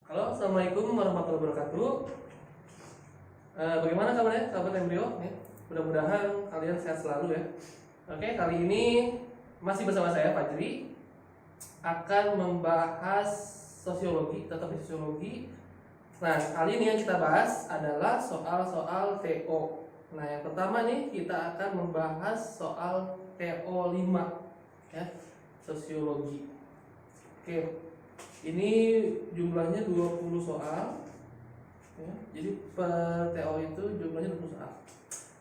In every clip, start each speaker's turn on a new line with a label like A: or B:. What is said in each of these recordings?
A: Halo, assalamualaikum warahmatullahi wabarakatuh. Bagaimana kabarnya, sahabat embrio? Mudah-mudahan kalian sehat selalu ya. Oke, kali ini masih bersama saya Fajri akan membahas sosiologi, tetap di sosiologi. Nah, kali ini yang kita bahas adalah soal-soal TO. Nah, yang pertama nih kita akan membahas soal TO 5 ya, sosiologi. Oke. Ini jumlahnya 20 soal ya, jadi per TO itu jumlahnya 20 soal.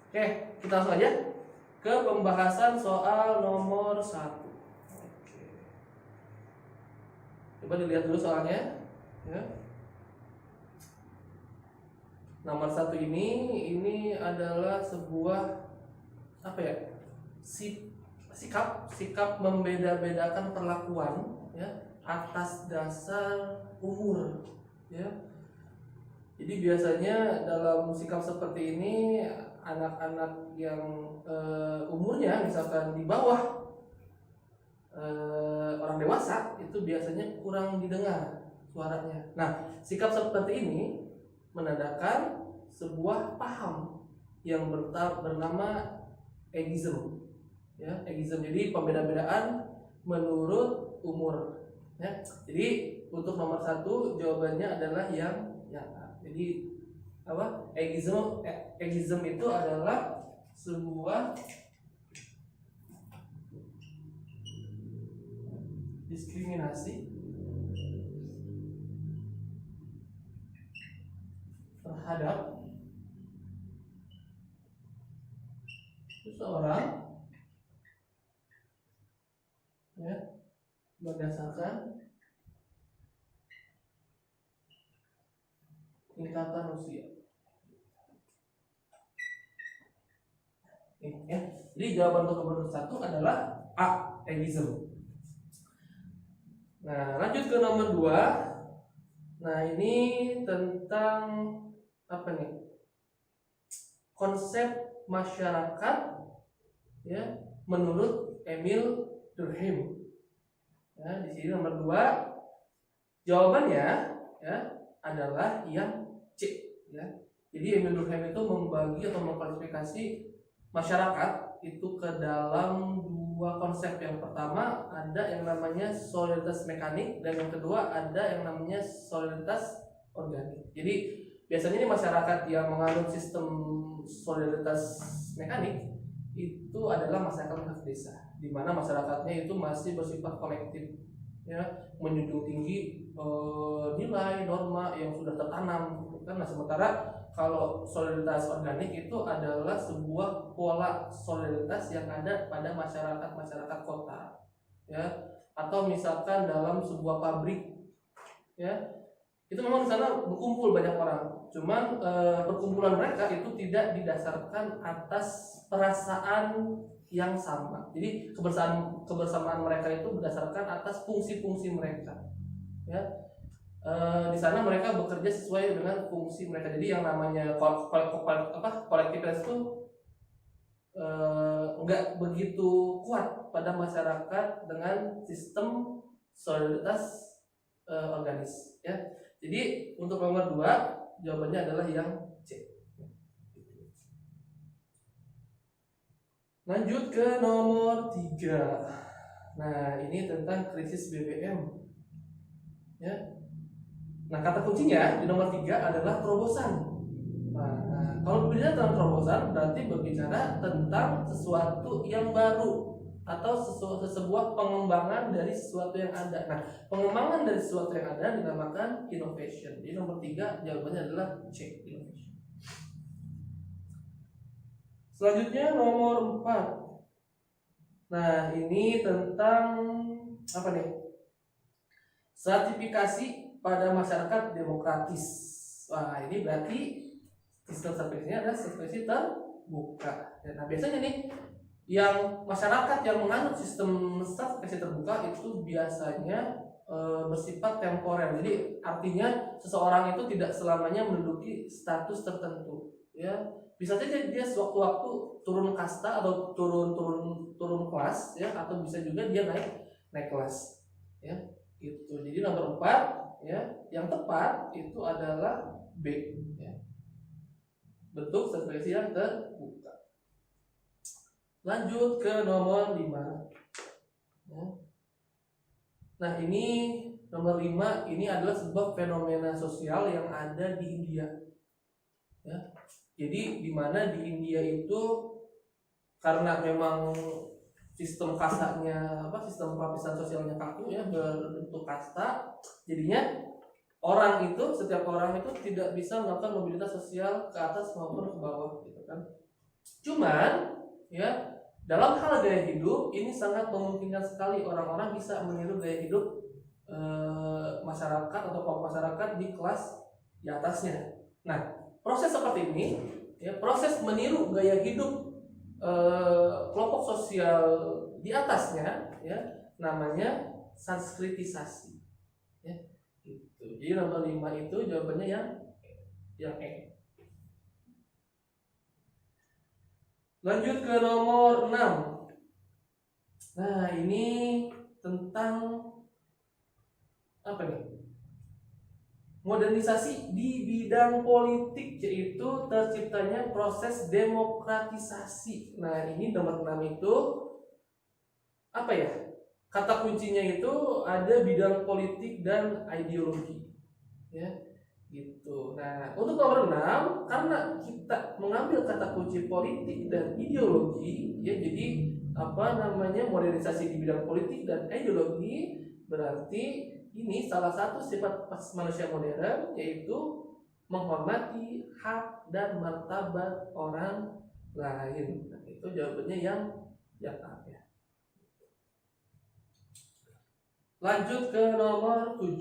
A: Oke, kita langsung aja ke pembahasan soal nomor 1. Oke. Coba dilihat dulu soalnya ya. Nomor 1 ini adalah sebuah apa ya? Sikap membeda-bedakan perlakuan ya atas dasar umur ya. Jadi biasanya dalam sikap seperti ini anak-anak yang umurnya misalkan di bawah orang dewasa itu biasanya kurang didengar suaranya. Nah, sikap seperti ini menandakan sebuah paham yang bernama ageism ya, ageism. Jadi pembeda-bedaan menurut umur ya. Jadi untuk nomor 1 jawabannya adalah yang A. Jadi apa? Ageism itu adalah sebuah diskriminasi terhadap seseorang ya berdasarkan tingkatan usia. Ya. Jadi jawaban untuk nomor 1 adalah A, ageism. Nah, lanjut ke nomor 2. Nah, ini tentang apa nih? Konsep masyarakat ya menurut Emil Durkheim. Ya, di sini nomor 2 jawabannya ya adalah yang C ya. Jadi Emil Durkheim itu membagi atau mengklasifikasi masyarakat itu ke dalam 2 konsep. Yang pertama ada yang namanya solidaritas mekanik dan yang kedua ada yang namanya solidaritas organik. Jadi biasanya ini masyarakat yang menganut sistem solidaritas mekanik itu adalah masyarakat desa, di mana masyarakatnya itu masih bersifat kolektif ya, menjunjung tinggi nilai norma yang sudah tertanam kan. Nah, sementara kalau solidaritas organik itu adalah sebuah pola solidaritas yang ada pada masyarakat kota ya, atau misalkan dalam sebuah pabrik ya, itu memang di sana berkumpul banyak orang, cuman perkumpulan mereka itu tidak didasarkan atas perasaan yang sama. Jadi kebersamaan mereka itu berdasarkan atas fungsi-fungsi mereka ya. Di sana mereka bekerja sesuai dengan fungsi mereka. Jadi yang namanya kolektivitas itu enggak begitu kuat pada masyarakat dengan sistem solidaritas organis ya. Jadi untuk nomor 2 jawabannya adalah yang C. Lanjut ke nomor 3. Nah, ini tentang krisis BBM ya. Nah, kata kuncinya di nomor 3 adalah terobosan. Nah, kalau berbicara tentang terobosan berarti berbicara tentang sesuatu yang baru atau sebuah pengembangan dari sesuatu yang ada. Nah, pengembangan dari sesuatu yang ada dinamakan innovation. Jadi nomor 3 jawabannya adalah C, innovation. Selanjutnya nomor 4. Nah, ini tentang apa nih? Sertifikasi pada masyarakat demokratis. Wah, ini berarti sistem sertifikasinya adalah sertifikasi terbuka. Nah, biasanya nih yang masyarakat yang menganut sistem sertifikasi terbuka itu biasanya bersifat temporer. Jadi artinya seseorang itu tidak selamanya menduduki status tertentu ya. Bisa saja dia sewaktu-waktu turun kasta atau turun kelas ya, atau bisa juga dia naik kelas ya gitu. Jadi nomor 4 ya, yang tepat itu adalah B, ya. Bentuk sekresi yang terbuka. Lanjut ke nomor 5. Ya. Nah, ini nomor 5 ini adalah sebuah fenomena sosial yang ada di India. Ya. Jadi di mana di India itu karena memang sistem kastanya sistem lapisan sosialnya kaku, ya, berbentuk kasta, jadinya setiap orang itu tidak bisa melakukan mobilitas sosial ke atas maupun ke bawah, gitu kan. Cuman, ya, dalam hal gaya hidup ini sangat memungkinkan sekali orang-orang bisa meniru gaya hidup masyarakat atau kelompok masyarakat di kelas di atasnya. Nah, proses seperti ini, ya, proses meniru gaya hidup kelompok sosial di atasnya, ya, namanya sanskritisasi, ya, gitu. Jadi nomor 5 itu jawabannya yang E. Lanjut ke nomor 6. Nah, ini tentang apa nih? Modernisasi di bidang politik, yaitu terciptanya proses demokratisasi. Nah, ini nomor 6 itu apa ya? Kata kuncinya itu ada bidang politik dan ideologi, ya, gitu. Nah, untuk nomor 6, karena kita mengambil kata kunci politik dan ideologi, ya, jadi modernisasi di bidang politik dan ideologi berarti ini salah satu sifat manusia modern, yaitu menghormati hak dan martabat orang lain. Nah, itu jawabannya yang A, ya. Lanjut ke nomor 7.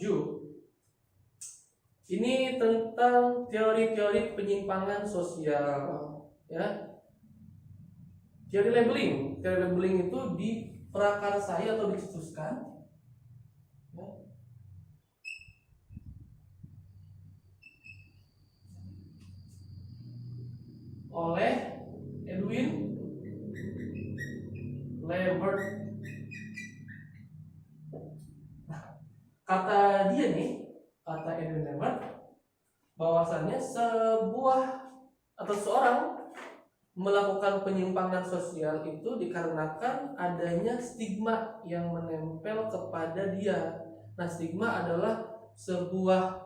A: Ini tentang teori-teori penyimpangan sosial, ya. Teori labeling itu diprakarsai atau dicetuskan, ya, oleh Edwin Lebert. Kata Edwin Lebert, bahwasannya seorang melakukan penyimpangan sosial itu dikarenakan adanya stigma yang menempel kepada dia. Nah, stigma adalah sebuah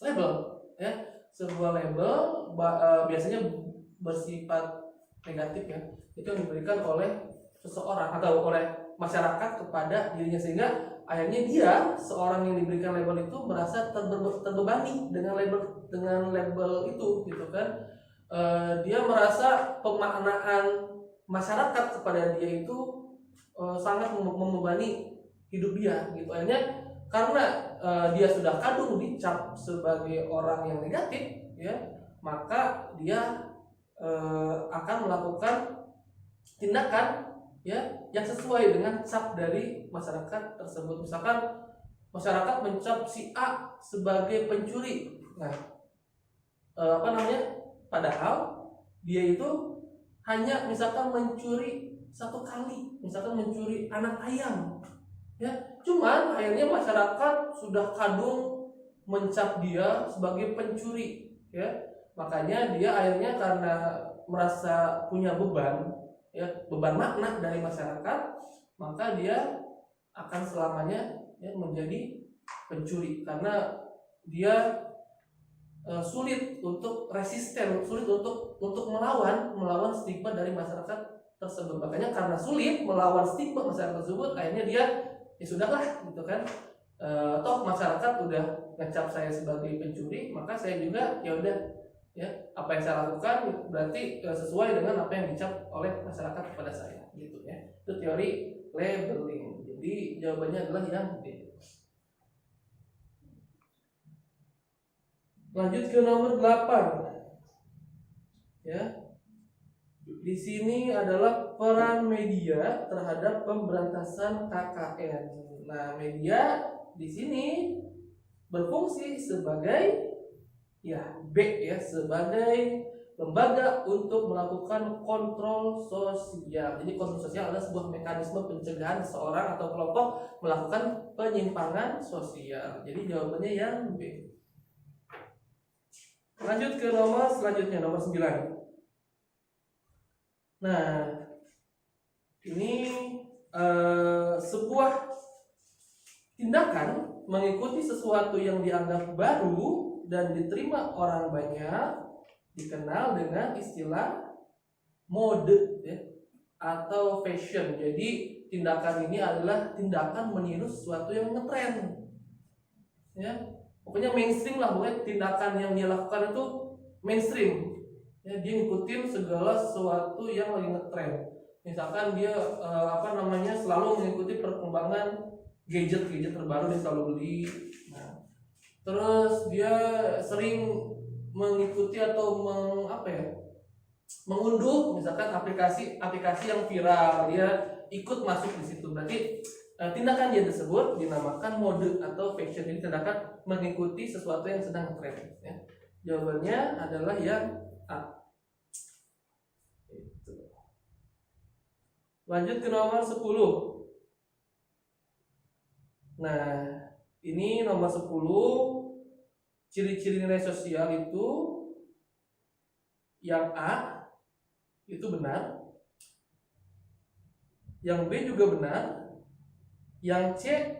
A: label, ya, biasanya bersifat negatif, ya, itu yang diberikan oleh seseorang atau oleh masyarakat kepada dirinya, sehingga akhirnya dia, seorang yang diberikan label itu, merasa terbebani dengan label itu, gitu kan. Dia merasa pemaknaan masyarakat kepada dia itu sangat membebani hidup dia, gitu. Akhirnya karena dia sudah kadung dicap sebagai orang yang negatif, ya, maka dia akan melakukan tindakan, ya, yang sesuai dengan cap dari masyarakat tersebut. Misalkan masyarakat mencap si A sebagai pencuri. Nah, padahal dia itu hanya misalkan mencuri 1 kali, misalkan mencuri anak ayam, ya. Cuman akhirnya masyarakat sudah kadung mencap dia sebagai pencuri, ya. Makanya dia akhirnya karena merasa punya beban makna dari masyarakat, maka dia akan selamanya, ya, menjadi pencuri, karena dia sulit untuk resisten, sulit untuk melawan stigma dari masyarakat tersebut. Makanya karena sulit melawan stigma masyarakat tersebut, akhirnya dia, ya sudahlah, gitu kan, toh masyarakat udah ngecap saya sebagai pencuri, maka saya juga, ya udah, ya, apa yang saya lakukan berarti sesuai dengan apa yang dicap oleh masyarakat kepada saya, gitu, ya. Itu teori labeling. Jadi jawabannya adalah yang D. Lanjut ke nomor 8. Ya. Di sini adalah peran media terhadap pemberantasan KKN. Nah, media di sini berfungsi sebagai, ya, B, ya, sebagai lembaga untuk melakukan kontrol sosial. Jadi kontrol sosial adalah sebuah mekanisme pencegahan seseorang atau kelompok melakukan penyimpangan sosial. Jadi jawabannya yang B. Lanjut ke nomor selanjutnya, nomor 9. Nah, ini sebuah tindakan mengikuti sesuatu yang dianggap baru dan diterima orang banyak dikenal dengan istilah mode ya, atau fashion. Jadi tindakan ini adalah tindakan meniru sesuatu yang ngetren ya, pokoknya mainstream lah, pokoknya tindakan yang dia lakukan itu mainstream ya, dia ngikutin segala sesuatu yang lagi ngetren. Misalkan dia selalu mengikuti perkembangan gadget terbaru, dia selalu beli. Nah, terus dia sering mengikuti atau mengunduh misalkan aplikasi yang viral, dia ikut masuk di situ. Berarti tindakan dia tersebut dinamakan mode atau fashion. Jadi tindakan mengikuti sesuatu yang sedang tren ya. Jawabannya adalah yang A. Lanjut ke nomor 10. Nah, ini nomor 10. Ciri-ciri nilai sosial itu yang A itu benar, yang B juga benar, yang C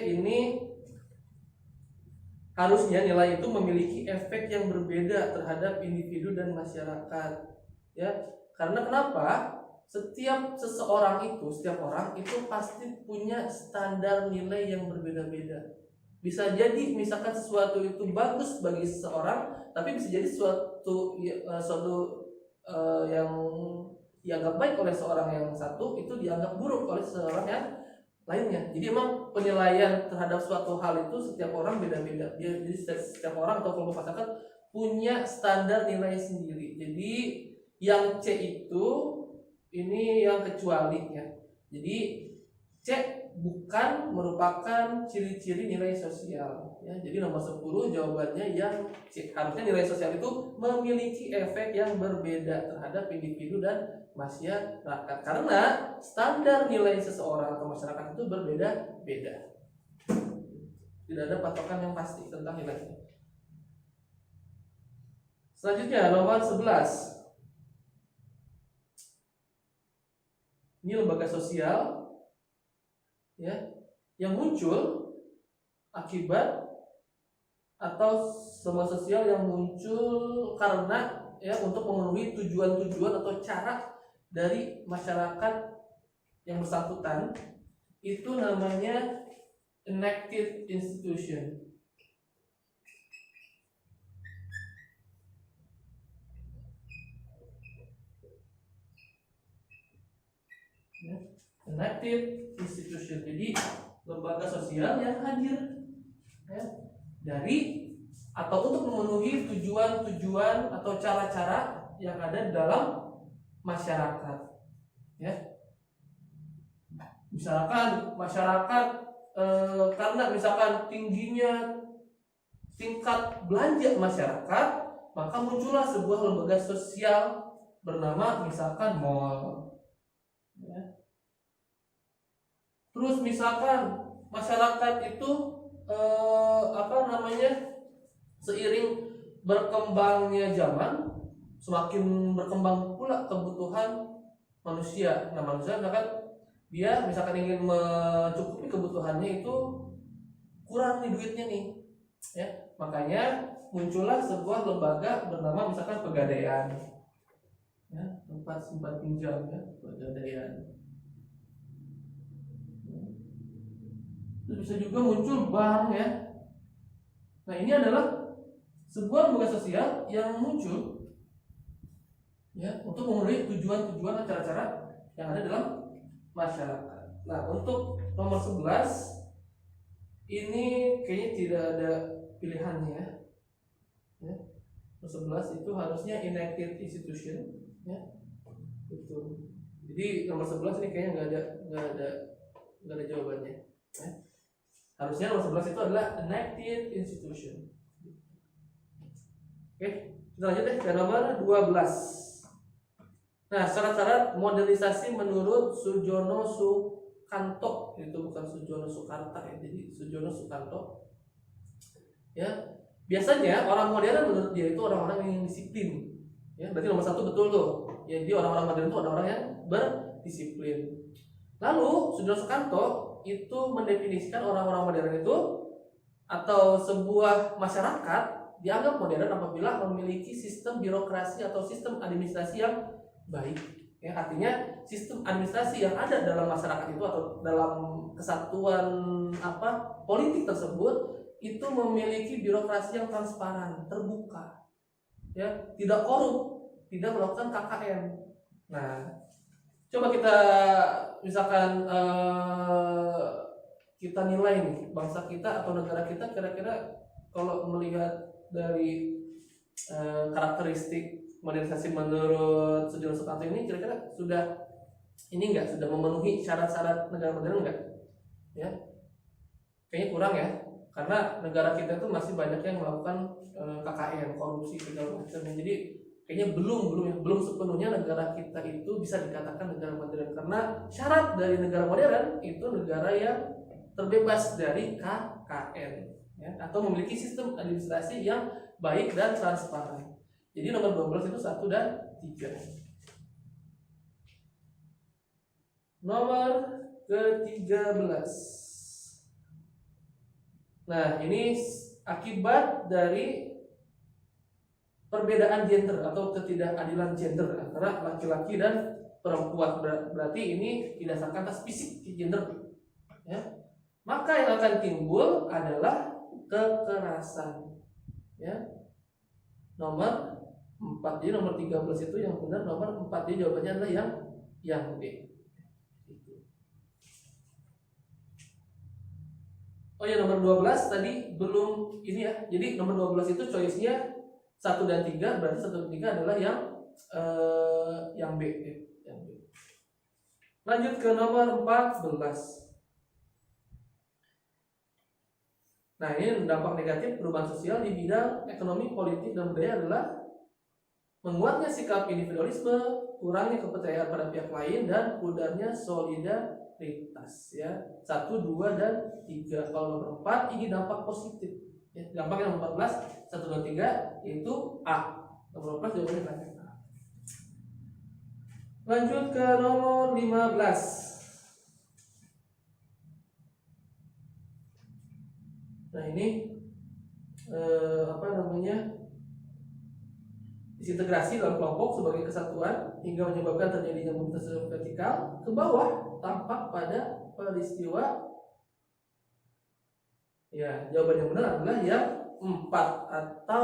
A: ini harusnya nilai itu memiliki efek yang berbeda terhadap individu dan masyarakat ya. Karena kenapa? Setiap orang itu pasti punya standar nilai yang berbeda-beda. Bisa jadi misalkan sesuatu itu bagus bagi seseorang, tapi bisa jadi suatu yang dianggap baik oleh seorang yang satu itu dianggap buruk oleh seorang yang lainnya. Jadi emang penilaian terhadap suatu hal itu setiap orang beda-beda. Jadi setiap orang atau kelompok masyarakat punya standar nilai sendiri. Jadi yang C itu ini yang kecuali ya. Jadi C bukan merupakan ciri-ciri nilai sosial ya. Jadi nomor 10 jawabannya yang C. Harusnya nilai sosial itu memiliki efek yang berbeda terhadap individu dan masyarakat, karena standar nilai seseorang atau masyarakat itu berbeda-beda. Tidak ada patokan yang pasti tentang nilainya. Selanjutnya nomor 11. Ini lembaga sosial ya, yang muncul akibat atau lembaga sosial yang muncul karena ya untuk memenuhi tujuan-tujuan atau cara dari masyarakat yang bersangkutan, itu namanya enacted institution. Enacted institution. Jadi lembaga sosial yang hadir ya, dari atau untuk memenuhi tujuan-tujuan atau cara-cara yang ada dalam masyarakat ya. Misalkan masyarakat karena misalkan tingginya tingkat belanja masyarakat, maka muncullah sebuah lembaga sosial bernama misalkan mall ya. Terus misalkan masyarakat itu seiring berkembangnya zaman, semakin berkembang pula kebutuhan manusia. Nah, manusia misalkan ingin mencukupi kebutuhannya itu kurang nih duitnya nih ya. Makanya muncullah sebuah lembaga bernama misalkan Pegadaian ya, tempat simpan pinjam ya, Pegadaian. Terus bisa juga muncul bank ya. Nah, ini adalah sebuah lembaga sosial yang muncul ya untuk memenuhi tujuan-tujuan dan cara-cara yang ada dalam masyarakat. Nah, untuk nomor 11 ini kayaknya tidak ada pilihannya ya. Nomor 11 itu harusnya enacted institution ya. Itu. Jadi nomor 11 ini kayaknya nggak ada jawabannya ya. Harusnya nomor 11 itu adalah enacted institution. Oke, Kita lanjut ke nomor 12. Nah, syarat-syarat modernisasi menurut Sujono Sukanto, itu bukan Sujono Sukarta ya, jadi Sujono Sukanto. Ya, biasanya orang modern menurut dia itu orang-orang yang disiplin. Ya, berarti nomor 1 betul tuh. Jadi orang-orang modern itu orang-orang yang berdisiplin. Lalu Sujono Sukanto itu mendefinisikan orang-orang modern itu atau sebuah masyarakat dianggap modern apabila memiliki sistem birokrasi atau sistem administrasi yang baik. Ya, artinya sistem administrasi yang ada dalam masyarakat itu atau dalam kesatuan politik tersebut itu memiliki birokrasi yang transparan, terbuka, ya, tidak korup, tidak melakukan KKN. Nah, coba kita misalkan kita nilai nih bangsa kita atau negara kita kira-kira kalau melihat dari karakteristik modernisasi menurut Sujono Sukanto ini kira-kira sudah memenuhi syarat-syarat negara modern enggak? Ya, kayaknya kurang ya, karena negara kita itu masih banyak yang melakukan KKN, korupsi segala macam. Jadi kayaknya belum sepenuhnya negara kita itu bisa dikatakan negara modern, karena syarat dari negara modern itu negara yang terbebas dari KKN, ya, atau memiliki sistem administrasi yang baik dan transparan. Jadi nomor 12 itu 1 dan 3. Nomor ke-13. Nah, ini akibat dari perbedaan gender atau ketidakadilan gender antara laki-laki dan perempuan. Berarti ini didasarkan atas fisik gender, ya. Maka yang akan timbul adalah kekerasan, ya. Nomor 4. Jadi nomor 13 itu yang benar nomor 4. Jadi jawabannya adalah yang B. Oh ya, nomor 12 tadi belum ini ya. Jadi nomor 12 itu choice-nya 1 dan 3, berarti 1 dan 3 adalah yang B, ya. Yang B. Lanjut ke nomor 14. Nah, ini dampak negatif perubahan sosial di bidang ekonomi, politik, dan budaya adalah menguatnya sikap individualisme, kurangnya kepercayaan pada pihak lain, dan pudarnya solidaritas, ya. 1, 2, dan 3. Kalau nomor 4 ini dampak positif, ya. Dampaknya nomor 14, 1, 2, 3 yaitu A. Nomor 14 jawabannya adalah A. Lanjut ke nomor 15. Nah, ini disintegrasi dalam kelompok sebagai kesatuan hingga menyebabkan terjadinya mobilitas vertikal ke bawah tampak pada peristiwa. Ya, jawaban yang benar adalah yang 4 atau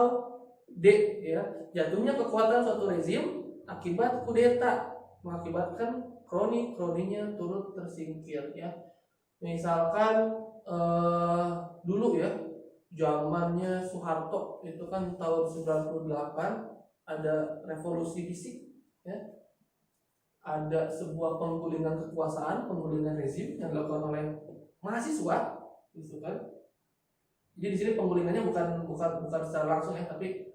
A: D, ya. Jatuhnya kekuatan suatu rezim akibat kudeta mengakibatkan kroni-kroninya turut tersingkir, ya. Misalkan dulu ya, zamannya Soeharto itu kan tahun 98 ada revolusi fisik, ya. Ada sebuah penggulingan kekuasaan, penggulingan rezim yang dilakukan oleh mahasiswa, gitu kan. Jadi di sini penggulingannya bukan secara langsung ya, tapi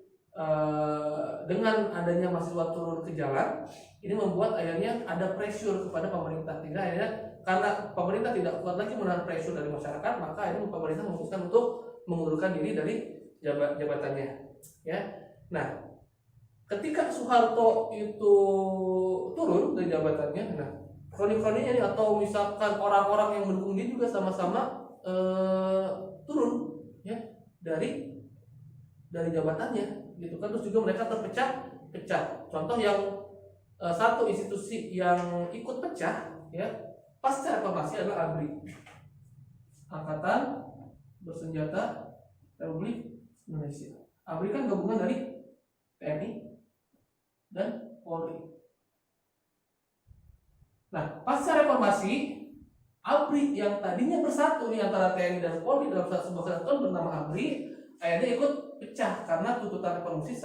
A: dengan adanya mahasiswa turun ke jalan, ini membuat akhirnya ada pressure kepada pemerintah. Sehingga akhirnya karena pemerintah tidak kuat lagi menahan pressure dari masyarakat, maka akhirnya pemerintah memutuskan untuk mengundurkan diri dari jabatannya, ya. Nah, ketika Soeharto itu turun dari jabatannya, nah, kroni-kroninya ini atau misalkan orang-orang yang mendukung dia juga sama-sama turun, ya, dari jabatannya, gitu kan. Terus juga mereka terpecah. Contoh yang satu institusi yang ikut pecah, ya, pasca reformasi adalah ABRI, Angkatan Bersenjata Republik Indonesia. ABRI kan gabungan dari TNI dan Polri. Nah, pasca reformasi, ABRI yang tadinya bersatu nih antara TNI dan Polri dalam sebuah kesatuan bernama ABRI, akhirnya ikut pecah karena tuntutan reformasi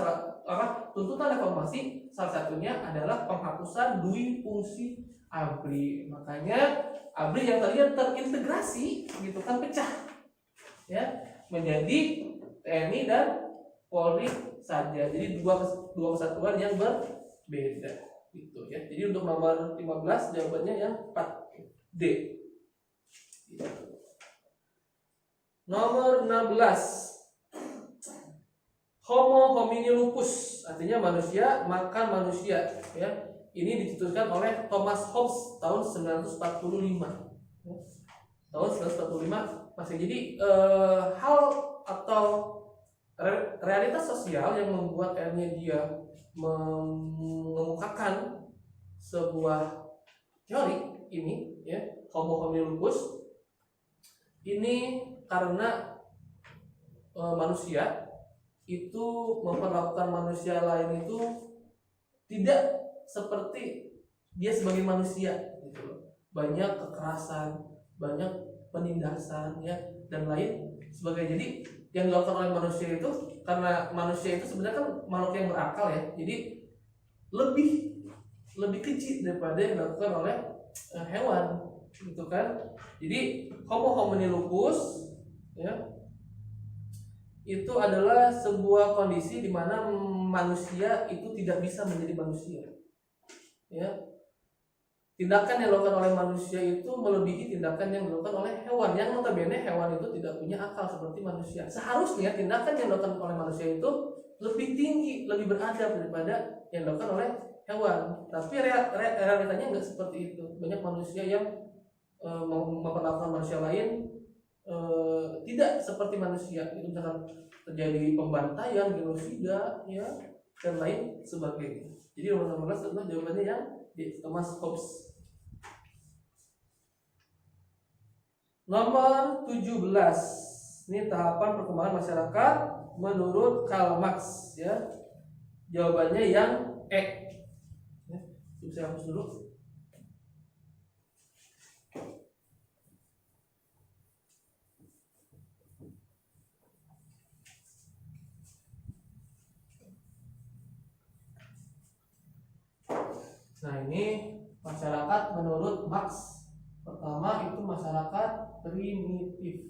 A: salah satunya adalah penghapusan dui fungsi ABRI. Makanya ABRI yang tadinya terintegrasi gitu kan pecah, ya, menjadi TNI dan Polri saja. Jadi dua kesatuan yang berbeda gitu ya. Jadi untuk nomor 15 jawabannya yang 4D. Gitu. Nomor 16. Homo homini lupus, artinya manusia makan manusia ya. Ini dicetuskan oleh Thomas Hobbes tahun 1945. Tahun 1945 masih. Jadi hal atau realitas sosial yang membuat akhirnya dia mengemukakan sebuah teori ini ya, Homo homini lupus ini karena manusia itu memperlakukan manusia lain itu tidak seperti dia sebagai manusia gitu loh. Banyak kekerasan, banyak penindasan ya dan lain sebagainya. Jadi yang dilakukan oleh manusia itu, karena manusia itu sebenarnya kan makhluk yang berakal ya, jadi lebih kecil daripada yang dilakukan oleh hewan gitu kan. Jadi Homo homini lupus ya itu adalah sebuah kondisi di mana manusia itu tidak bisa menjadi manusia. Ya. Tindakan yang dilakukan oleh manusia itu melebihi tindakan yang dilakukan oleh hewan. Yang notabene hewan itu tidak punya akal seperti manusia. Seharusnya tindakan yang dilakukan oleh manusia itu lebih tinggi, lebih beradab daripada yang dilakukan oleh hewan. Tapi realitanya nggak seperti itu. Banyak manusia yang memperlakukan manusia lain tidak seperti manusia. Itu misalkan terjadi pembantaian, genosida, ya dan lain sebagainya. Jadi nomor 16 adalah jawabannya yang di Thomas Hobbes. Nomor 17. Ini tahapan perkembangan masyarakat menurut Karl Marx ya. Jawabannya yang E. Ya, saya hapus dulu. Nah, ini masyarakat menurut Marx. Pertama itu masyarakat primitif.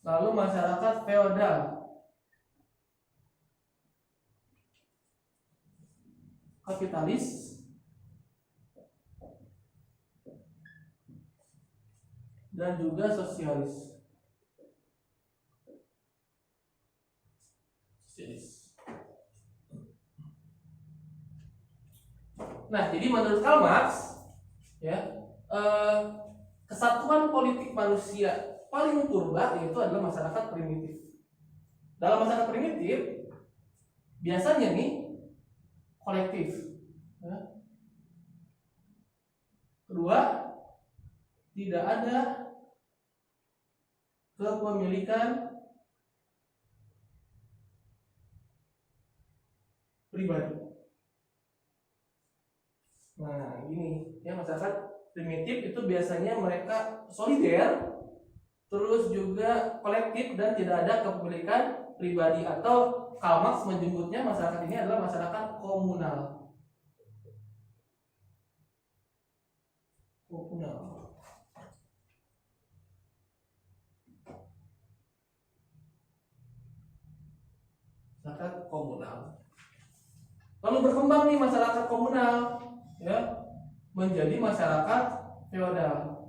A: Lalu masyarakat feodal. Kapitalis. Dan juga sosialis. Nah, jadi menurut Karl Marx, ya, kesatuan politik manusia paling purba yaitu adalah masyarakat primitif. Dalam masyarakat primitif, biasanya nih kolektif. Ya. Kedua, tidak ada kepemilikan pribadi. Nah, ini ya, masyarakat primitif itu biasanya mereka solider, terus juga kolektif dan tidak ada kepemilikan pribadi, atau Karl Marx menyebutnya masyarakat ini adalah masyarakat komunal. Masyarakat komunal. Lalu berkembang nih masyarakat komunal, ya, menjadi masyarakat feodal.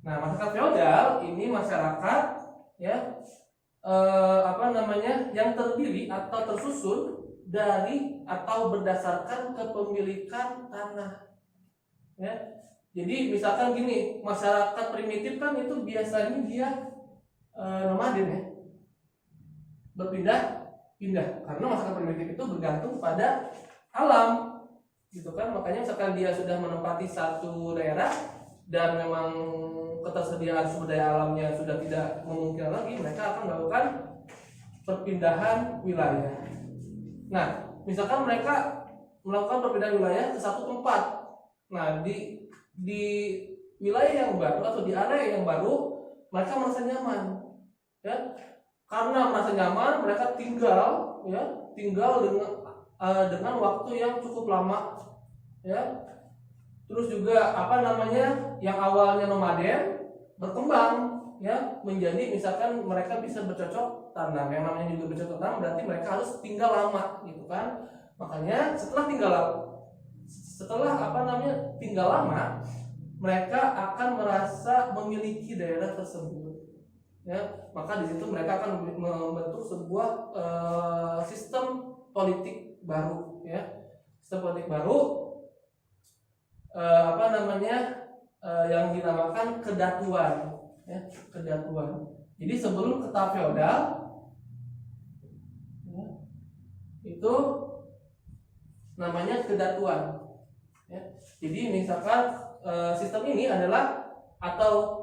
A: Nah, masyarakat feodal ini masyarakat ya yang terdiri atau tersusun dari atau berdasarkan kepemilikan tanah. Ya. Jadi misalkan gini, masyarakat primitif kan itu biasanya dia nomaden ya. Berpindah-pindah karena masyarakat primitif itu bergantung pada alam. Gitu kan, makanya misalkan dia sudah menempati satu daerah dan memang ketersediaan sumber daya alamnya sudah tidak memungkinkan lagi, mereka akan melakukan perpindahan wilayah. Nah, misalkan mereka melakukan perpindahan wilayah ke satu tempat. Nah, di wilayah yang baru atau di area yang baru mereka merasa nyaman. Ya. Karena merasa nyaman, mereka tinggal dengan waktu yang cukup lama, ya. Terus juga yang awalnya nomaden berkembang, ya menjadi misalkan mereka bisa bercocok tanam. Yang namanya juga bercocok tanam berarti mereka harus tinggal lama gitu kan. Makanya setelah tinggal lama mereka akan merasa memiliki daerah tersebut. Ya, maka di situ mereka akan membentuk sebuah sistem politik baru, ya. Sistem politik baru yang dinamakan kedatuan, ya, kedatuan. Jadi sebelum keta feodal, ya, itu namanya kedatuan. Ya. Jadi misalkan sistem ini adalah atau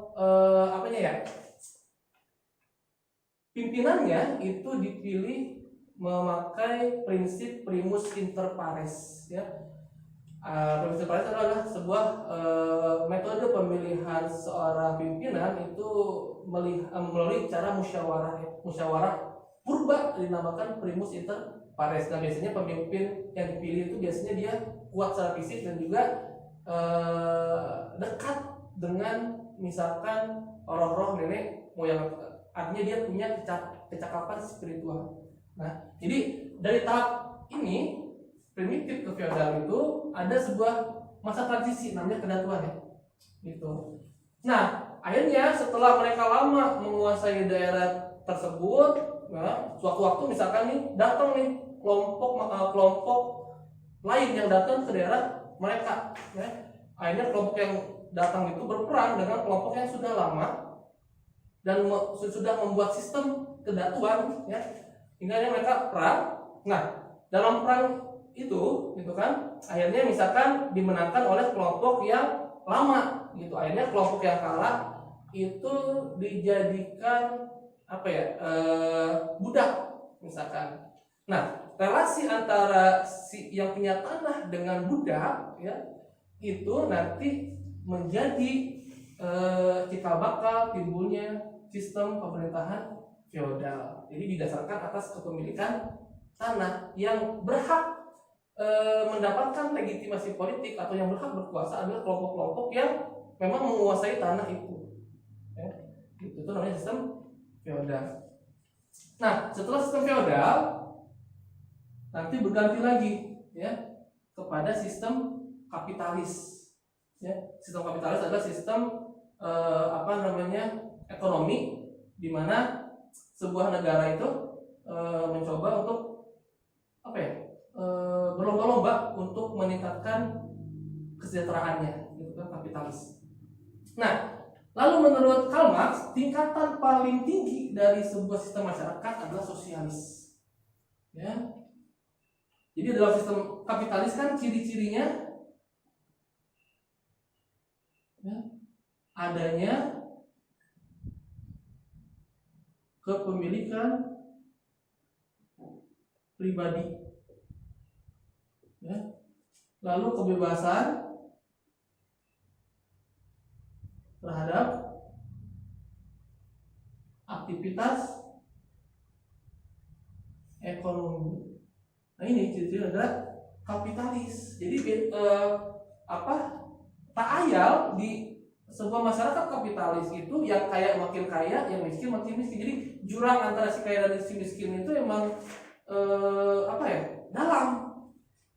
A: pimpinannya itu dipilih memakai prinsip primus inter pares, ya. Primus inter pares adalah sebuah metode pemilihan seorang pimpinan itu melalui cara musyawarah purba dinamakan primus inter pares. Nah, biasanya pemimpin yang dipilih itu biasanya dia kuat secara fisik dan juga dekat dengan misalkan roh-roh nenek moyang, artinya dia punya kecakapan spiritual. Nah, jadi dari tahap ini primitif ke feodal itu ada sebuah masa transisi namanya kedatuan, ya, gitu. Nah, akhirnya setelah mereka lama menguasai daerah tersebut, nah, suatu-waktu misalkan nih datang nih kelompok lain yang datang ke daerah mereka, ya. Akhirnya kelompok yang datang itu berperang dengan kelompok yang sudah lama dan sudah membuat sistem kedatuan, ya, hingga mereka perang. Nah, dalam perang itu, gitu kan, akhirnya misalkan dimenangkan oleh kelompok yang lama, gitu. Akhirnya kelompok yang kalah itu dijadikan budak, misalkan. Nah, relasi antara si yang punya tanah dengan budak, ya, itu nanti menjadi cikal bakal timbulnya sistem pemerintahan feodal. Jadi didasarkan atas kepemilikan tanah. Yang berhak mendapatkan legitimasi politik atau yang berhak berkuasa adalah kelompok-kelompok yang memang menguasai tanah itu. Ya, itu namanya sistem feodal. Nah, setelah sistem feodal nanti berganti lagi, ya, kepada sistem kapitalis. Ya, sistem kapitalis adalah sistem ekonomi di mana sebuah negara itu mencoba untuk berlomba-lomba untuk meningkatkan kesejahteraannya, gitu kan, kapitalis. Nah, lalu menurut Karl Marx, tingkatan paling tinggi dari sebuah sistem masyarakat adalah sosialis. Ya. Jadi dalam sistem kapitalis kan ciri-cirinya, ya, adanya kepemilikan pribadi, ya, lalu kebebasan terhadap aktivitas ekonomi. Nah, ini ciri-ciri adalah kapitalis. Jadi tak ayal di sebuah masyarakat kapitalis itu yang kaya makin kaya, yang miskin makin miskin. Jadi jurang antara si kaya dan si miskin itu emang dalam,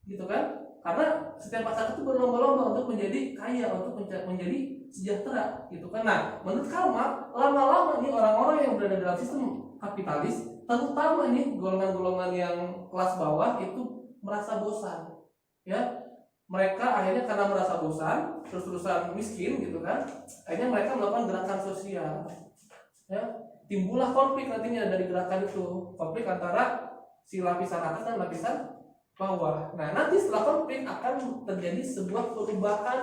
A: gitu kan? Karena setiap masyarakat itu berlomba-lomba untuk menjadi kaya, untuk menjadi sejahtera, gitu kan? Nah, menurut Karl Marx, lama-lama nih orang-orang yang berada dalam sistem kapitalis, terutama nih golongan-golongan yang kelas bawah itu merasa bosan, ya. Mereka akhirnya karena merasa bosan, terus-terusan miskin, gitu kan, akhirnya mereka melakukan gerakan sosial, ya. Timbullah konflik nantinya dari gerakan itu, konflik antara si lapisan atas dan lapisan bawah. Nah, nanti setelah konflik akan terjadi sebuah perubahan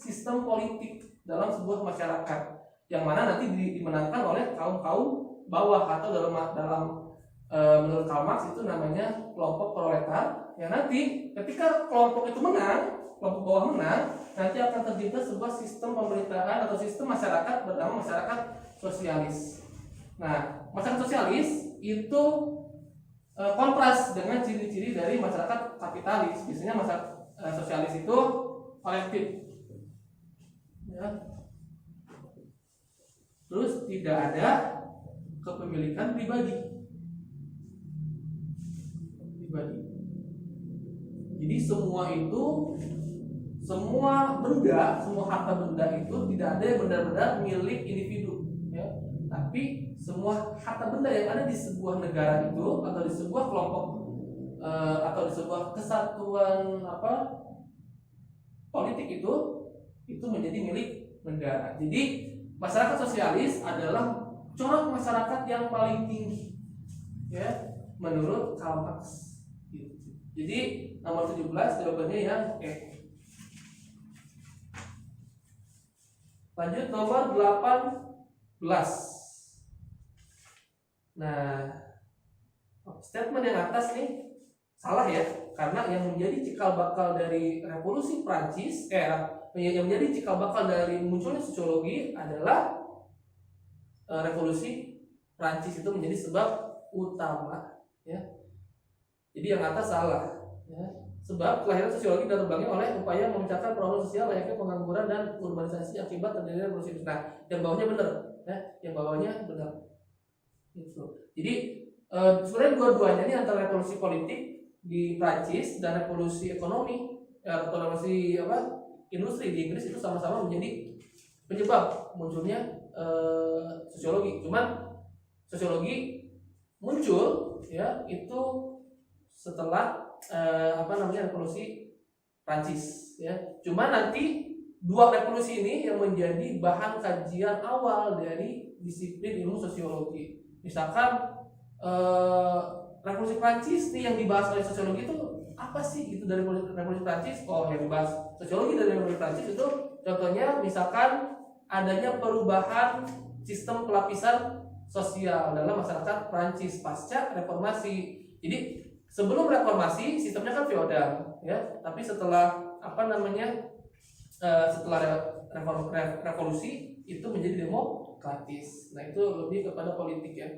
A: sistem politik dalam sebuah masyarakat, yang mana nanti dimenangkan oleh kaum bawah, atau dalam menurut Karl Marx itu namanya kelompok proletar. Ya, nanti ketika kelompok itu menang, kelompok bawah menang, nanti akan tercipta sebuah sistem pemerintahan atau sistem masyarakat bernama masyarakat sosialis. Nah, masyarakat sosialis itu kontras dengan ciri-ciri dari masyarakat kapitalis. Biasanya masyarakat sosialis itu kolektif, ya. terus tidak ada kepemilikan pribadi. Jadi semua benda, semua harta benda itu tidak ada yang benar-benar milik individu, ya. Tapi semua harta benda yang ada di sebuah negara itu atau di sebuah kelompok atau di sebuah kesatuan politik itu menjadi milik negara. Jadi masyarakat sosialis adalah corak masyarakat yang paling tinggi, ya, menurut Karl Marx. Jadi nomor 17 jawabannya yang E. Lanjut nomor 18. Nah, statement yang atas nih salah ya, karena yang menjadi cikal bakal dari revolusi Prancis, yang menjadi cikal bakal dari munculnya sosiologi adalah revolusi Prancis itu menjadi sebab utama, ya. Jadi yang atas salah, ya. Sebab kelahiran sosiologi diterbanggi oleh upaya memecahkan problem sosial layaknya pengangguran dan urbanisasi akibat terjadinya revolusi. Nah, yang bawahnya benar, ya. Yang bawahnya benar. Gitu. Jadi sebenarnya dua-duanya ini antara revolusi politik di Prancis dan revolusi ekonomi atau revolusi industri di Inggris itu sama-sama menjadi penyebab munculnya sosiologi. Cuman sosiologi muncul, ya, itu setelah revolusi Prancis, ya. Cuman nanti dua revolusi ini yang menjadi bahan kajian awal dari disiplin ilmu sosiologi. Misalkan revolusi Prancis nih yang dibahas oleh sosiologi itu apa sih gitu dari revolusi Prancis? Oh, yang dibahas sosiologi dari revolusi Prancis itu contohnya misalkan adanya perubahan sistem pelapisan sosial dalam masyarakat Prancis pasca reformasi. Jadi sebelum reformasi sistemnya kan feodal, ya. Tapi setelah setelah revolusi itu menjadi demokratis. Nah, itu lebih kepada politik, ya.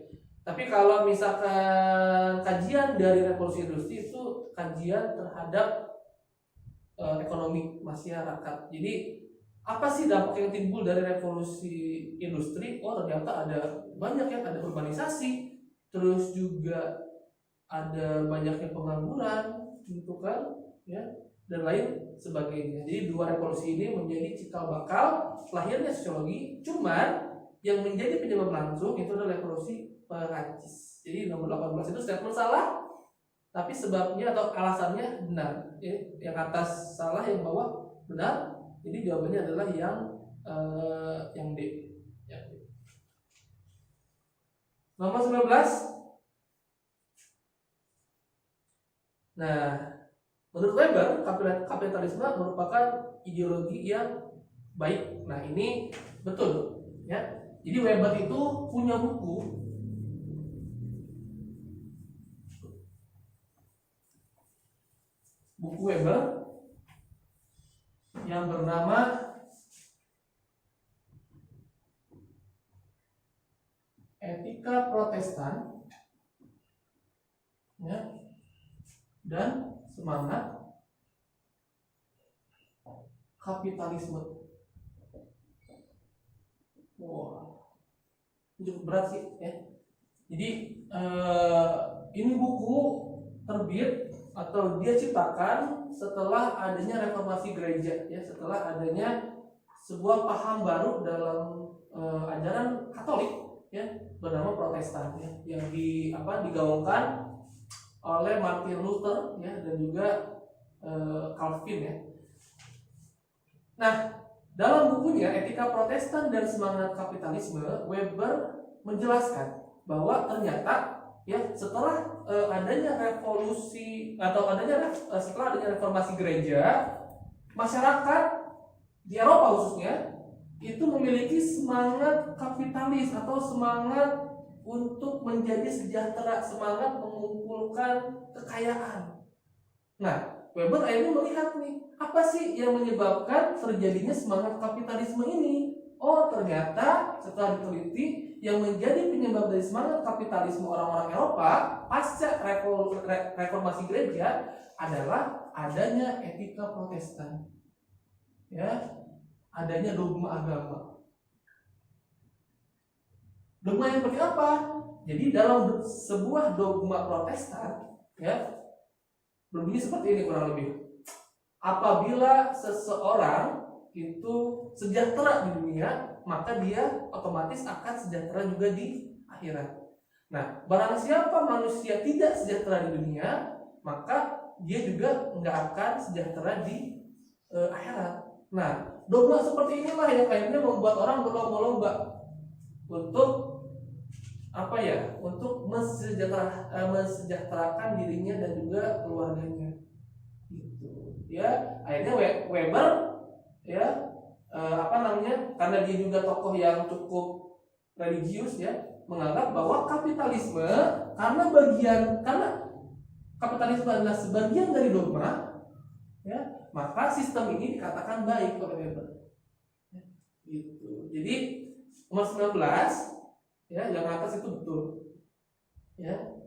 A: Tapi kalau misalkan kajian dari revolusi industri itu kajian terhadap ekonomi masyarakat. Jadi apa sih dampak yang timbul dari revolusi industri? Oh, ternyata ada banyak, ya, ada urbanisasi, terus juga ada banyaknya pengangguran, gitu kan, ya, dan lain sebagainya. Jadi dua revolusi ini menjadi cikal bakal lahirnya sosiologi. Cuman yang menjadi penyebab langsung itu adalah revolusi Prancis. Jadi nomor 18 itu statement salah, tapi sebabnya atau alasannya benar. Yang atas salah, yang bawah benar. Jadi jawabannya adalah yang D. Nomor 19. Nah, menurut Weber, kapitalisme merupakan ideologi yang baik. Nah, ini betul, ya. Jadi Weber itu punya buku Weber yang bernama Etika Protestan, ya, dan semangat kapitalisme. Wow, cukup berat sih, ya. Jadi ini buku terbit atau dia ciptakan setelah adanya reformasi gereja, ya, setelah adanya sebuah paham baru dalam ajaran Katolik, ya, bernama Protestan, ya, yang digaungkan oleh Martin Luther, ya, dan juga Calvin, ya. Nah, dalam bukunya Etika Protestan dan Semangat Kapitalisme, Weber menjelaskan bahwa ternyata, ya, setelah adanya revolusi atau setelah adanya reformasi gereja, masyarakat di Eropa khususnya itu memiliki semangat kapitalis atau semangat untuk menjadi sejahtera, semangat mengumpulkan kekayaan. Nah, Weber akhirnya melihat nih, apa sih yang menyebabkan terjadinya semangat kapitalisme ini? Oh, ternyata setelah diteliti, yang menjadi penyebab dari semangat kapitalisme orang-orang Eropa pasca reformasi gereja adalah adanya etika Protestan, ya, adanya dogma agama. Dogma yang seperti apa? Jadi dalam sebuah dogma Protestan, ya, berbunyi seperti ini kurang lebih. Apabila seseorang itu sejahtera di dunia, maka dia otomatis akan sejahtera juga di akhirat. Nah, barang siapa manusia tidak sejahtera di dunia, maka dia juga nggak akan sejahtera di akhirat. Nah, dogma seperti inilah yang akhirnya membuat orang berlomba-lomba untuk apa ya? Untuk mensejahterakan dirinya dan juga keluarganya. Gitu. Ya, akhirnya Weber, ya, karena dia juga tokoh yang cukup religius, ya, menganggap bahwa kapitalisme karena kapitalisme adalah sebagian dari dogma, ya, maka sistem ini dikatakan baik oleh Weber. Ya, gitu. Jadi nomor 19, ya, yang atas itu betul. Ya.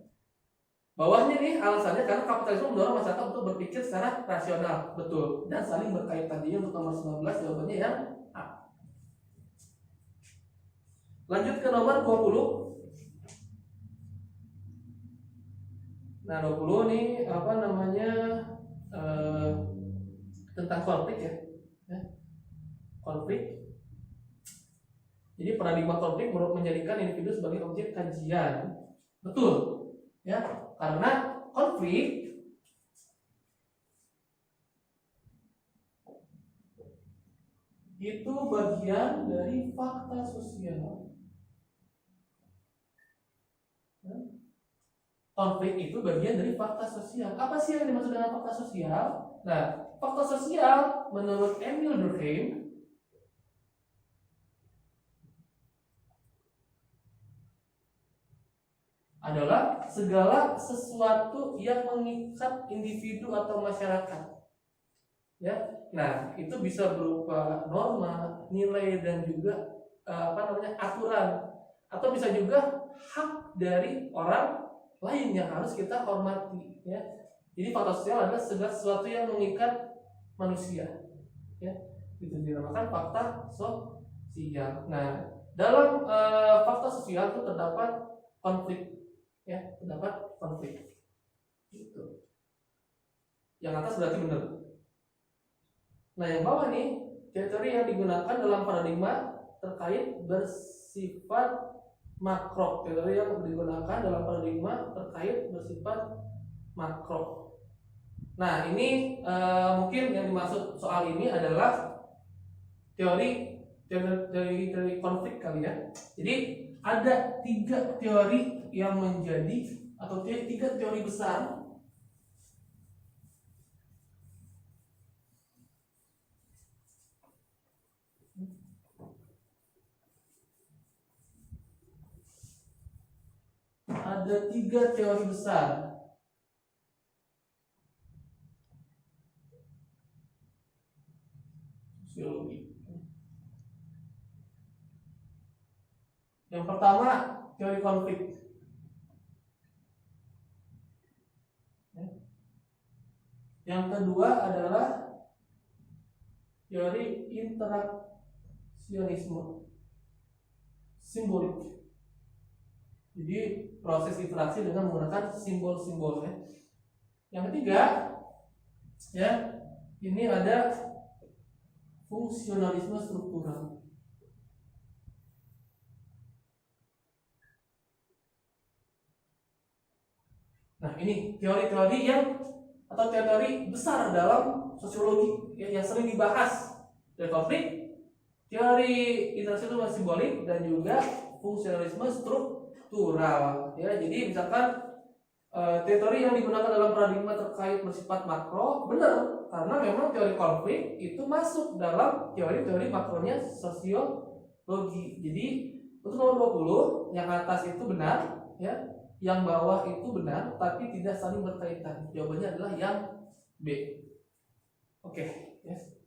A: Bawahnya nih alasannya karena kapitalisme mendorong masyarakat untuk berpikir secara rasional, betul, dan saling berkaitan. Jadi untuk nomor 19 jawabannya yang A. Lanjut ke nomor 20. Nah, 20 nih tentang konflik, ya. Konflik. Jadi paradigma konflik menjadikan individu sebagai objek kajian. Betul. Ya, karena konflik itu bagian dari fakta sosial. Konflik itu bagian dari fakta sosial. Apa sih yang dimaksud dengan fakta sosial? Nah, fakta sosial menurut Emil Durkheim adalah segala sesuatu yang mengikat individu atau masyarakat. Ya, nah itu bisa berupa norma, nilai, dan juga aturan, atau bisa juga hak dari orang lain yang harus kita hormati. Ya, jadi fakta sosial adalah segala sesuatu yang mengikat manusia. Ya, itu dinamakan fakta sosial. Nah, dalam fakta sosial itu terdapat konflik. Ya, terdapat konflik. Gitu. Yang atas berarti benar. Nah, yang bawah nih teori yang digunakan dalam paradigma terkait bersifat makro. Teori yang digunakan dalam paradigma terkait bersifat makro. Nah, ini mungkin yang dimaksud soal ini adalah teori konflik kali ya. Jadi ada 3 teori yang menjadi, atau 3 teori besar sosiologi. Yang pertama, teori konflik. Yang kedua adalah teori interaksionisme simbolik. Jadi proses interaksi dengan menggunakan simbol-simbol, ya. Yang ketiga, ya, ini ada fungsionalisme struktural. Nah, ini teori-teori atau teori besar dalam sosiologi, ya, yang sering dibahas. Teori konflik, teori interaksi simbolik, dan juga fungsionalisme struktural. Ya, jadi misalkan teori yang digunakan dalam paradigma terkait bersifat makro benar, karena memang teori konflik itu masuk dalam teori-teori makronya sosiologi. Jadi untuk nomor 20 yang atas itu benar, ya. Yang bawah itu benar, tapi tidak saling berkaitan. Jawabannya adalah yang B. Oke, yes.